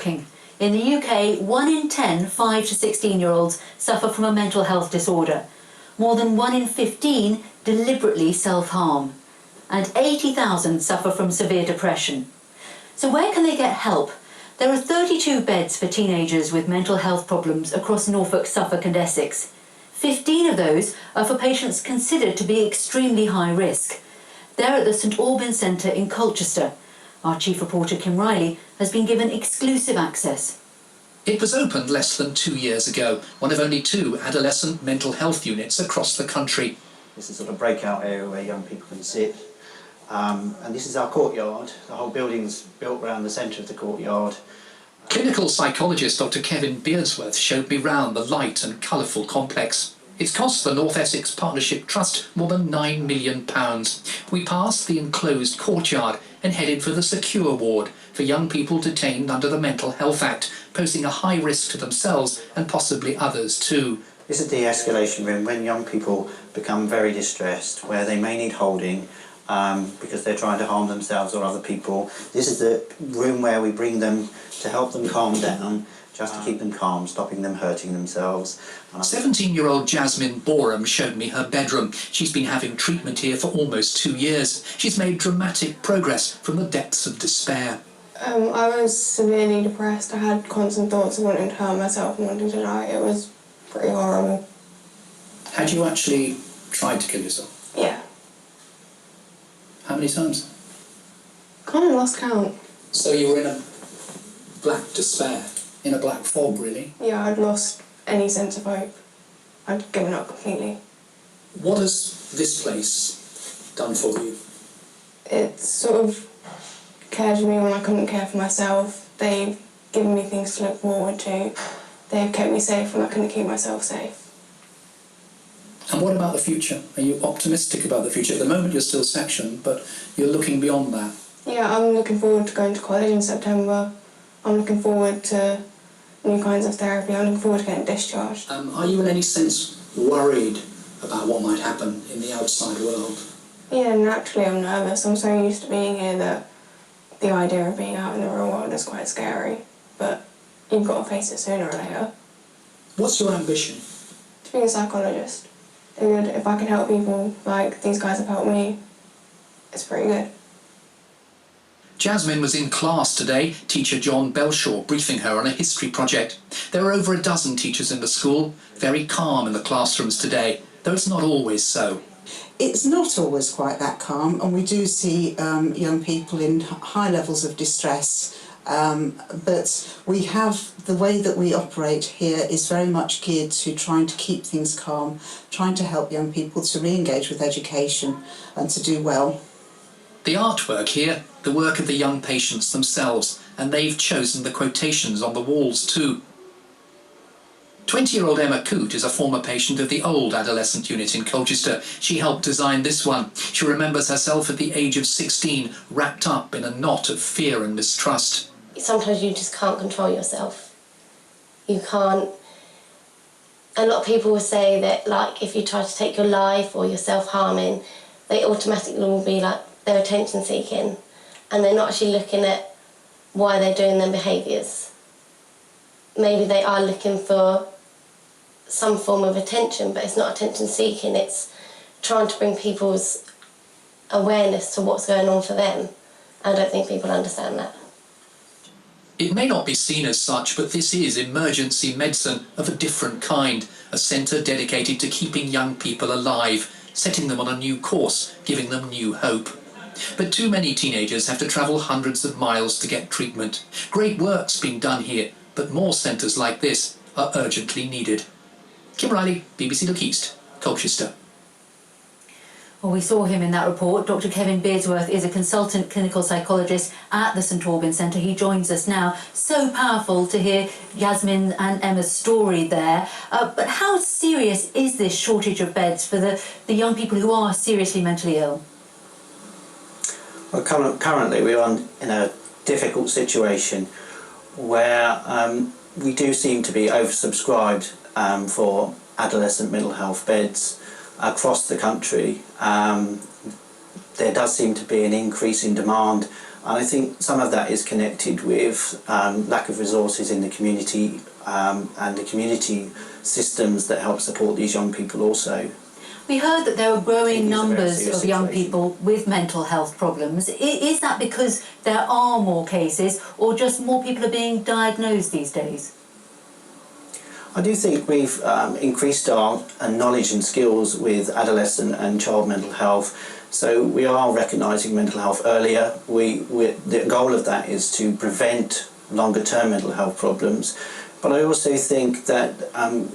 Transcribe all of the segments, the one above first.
In the UK, 1 in 10 5 to 16-year-olds suffer from a mental health disorder. More than 1 in 15 deliberately self-harm. And 80,000 suffer from severe depression. So where can they get help? There are 32 beds for teenagers with mental health problems across Norfolk, Suffolk and Essex. 15 of those are for patients considered to be extremely high risk. They're at the St Albans Centre in Colchester. Our chief reporter Kim Riley has been given exclusive access. It was opened less than 2 years ago, one of only 2 adolescent mental health units across the country. This is sort of a breakout area where young people can sit. And this is our courtyard. The whole building's built around the centre of the courtyard. Clinical psychologist Dr Kevin Beardsworth showed me round the light and colourful complex. It's cost the North Essex Partnership Trust more than £9 million. We passed the enclosed courtyard and headed for the secure ward for young people detained under the Mental Health Act, posing a high risk to themselves and possibly others too. This is the de-escalation room when young people become very distressed, where they may need holding because they're trying to harm themselves or other people. This is the room where we bring them to help them calm down, just to keep them calm, stopping them hurting themselves. 17-year-old Jasmine Boreham showed me her bedroom. She's been having treatment here for almost 2 years. She's made dramatic progress from the depths of despair. I was severely depressed. I had constant thoughts of wanting to hurt myself and wanting to die. It was pretty horrible. Had you actually tried to kill yourself? Yeah. How many times? Kind of lost count. So you were in a black despair, in a black fog, really? Yeah, I'd lost any sense of hope. I'd given up completely. What has this place done for you? It sort of cared for me when I couldn't care for myself. They've given me things to look forward to. They've kept me safe when I couldn't keep myself safe. And what about the future? Are you optimistic about the future? At the moment you're still sectioned, but you're looking beyond that. Yeah, I'm looking forward to going to college in September. I'm looking forward to new kinds of therapy. I'm looking forward to getting discharged. Are you in any sense worried about what might happen in the outside world? Yeah, naturally I'm nervous. I'm so used to being here that the idea of being out in the real world is quite scary. But you've got to face it sooner or later. What's your ambition? To be a psychologist. If I can help people like these guys have helped me, it's pretty good. Jasmine was in class today, teacher John Belshaw briefing her on a history project. There are over a dozen teachers in the school, very calm in the classrooms today, though it's not always so. It's not always quite that calm, and we do see young people in high levels of distress, but we have, the way that we operate here is very much geared to trying to keep things calm, trying to help young people to re-engage with education and to do well. The artwork here, the work of the young patients themselves, and they've chosen the quotations on the walls too. 20-year-old Emma Coote is a former patient of the old adolescent unit in Colchester. She helped design this one. She remembers herself at the age of 16, wrapped up in a knot of fear and mistrust. Sometimes you just can't control yourself. You can't. A lot of people will say that, like, if you try to take your life or you're self-harming, they automatically will be like, they're attention seeking, and they're not actually looking at why they're doing their behaviours. Maybe they are looking for some form of attention, but it's not attention seeking, it's trying to bring people's awareness to what's going on for them. I don't think people understand that. It may not be seen as such, but this is emergency medicine of a different kind, a centre dedicated to keeping young people alive, setting them on a new course, giving them new hope. But too many teenagers have to travel hundreds of miles to get treatment. Great work's been done here, but more centres like this are urgently needed. Kim Riley, BBC Look East, Colchester. Well, we saw him in that report. Dr Kevin Beardsworth is a consultant clinical psychologist at the St Albans Centre. He joins us now. So powerful to hear Jasmine and Emma's story there. But how serious is this shortage of beds for the young people who are seriously mentally ill? Well, currently we're in a difficult situation where we do seem to be oversubscribed for adolescent mental health beds across the country. There does seem to be an increase in demand And I think some of that is connected with lack of resources in the community and the community systems that help support these young people also. We heard that there are growing It is a very numbers serious of young situation. people with mental health problems. Is that because there are more cases, or just more people are being diagnosed these days? I do think we've increased our knowledge and skills with adolescent and child mental health, so we are recognising mental health earlier. The goal of that is to prevent longer term mental health problems, but I also think that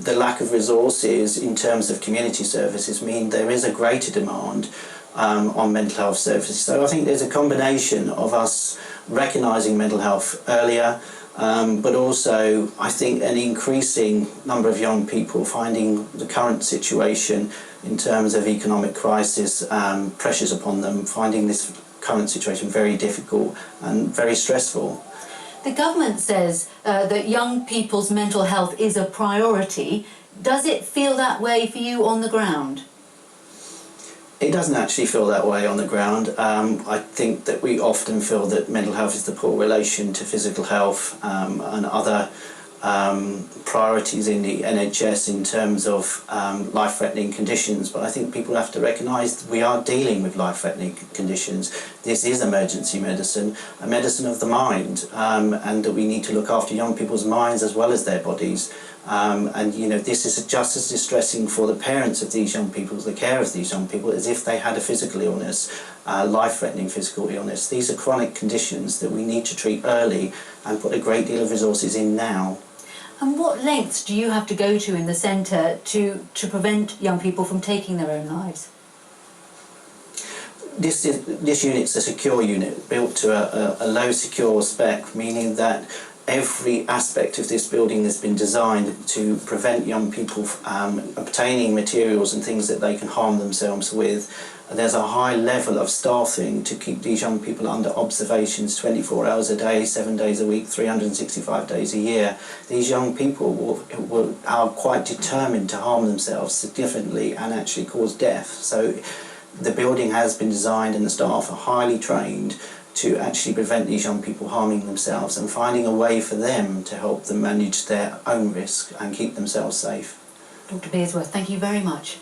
the lack of resources in terms of community services mean there is a greater demand on mental health services. So I think there's a combination of us recognising mental health earlier, but also I think an increasing number of young people finding the current situation in terms of economic crisis, pressures upon them, finding this current situation very difficult and very stressful. The government says that young people's mental health is a priority. Does it feel that way for you on the ground? It doesn't actually feel that way on the ground. I think that we often feel that mental health is the poor relation to physical health and other priorities in the NHS in terms of life-threatening conditions, but I think people have to recognise we are dealing with life-threatening conditions. This is emergency medicine, a medicine of the mind, and that we need to look after young people's minds as well as their bodies. And you know, this is just as distressing for the parents of these young people, the care of these young people, as if they had a physical illness, life-threatening physical illness. These are chronic conditions that we need to treat early and put a great deal of resources in now. And what lengths do you have to go to in the centre to prevent young people from taking their own lives? This unit's a secure unit built to a low secure spec, meaning that every aspect of this building has been designed to prevent young people obtaining materials and things that they can harm themselves with. There's a high level of staffing to keep these young people under observations 24 hours a day, 7 days a week, 365 days a year. These young people are quite determined to harm themselves significantly and actually cause death. So the building has been designed and the staff are highly trained to actually prevent these young people harming themselves and finding a way for them to help them manage their own risk and keep themselves safe. Dr. Beersworth, thank you very much.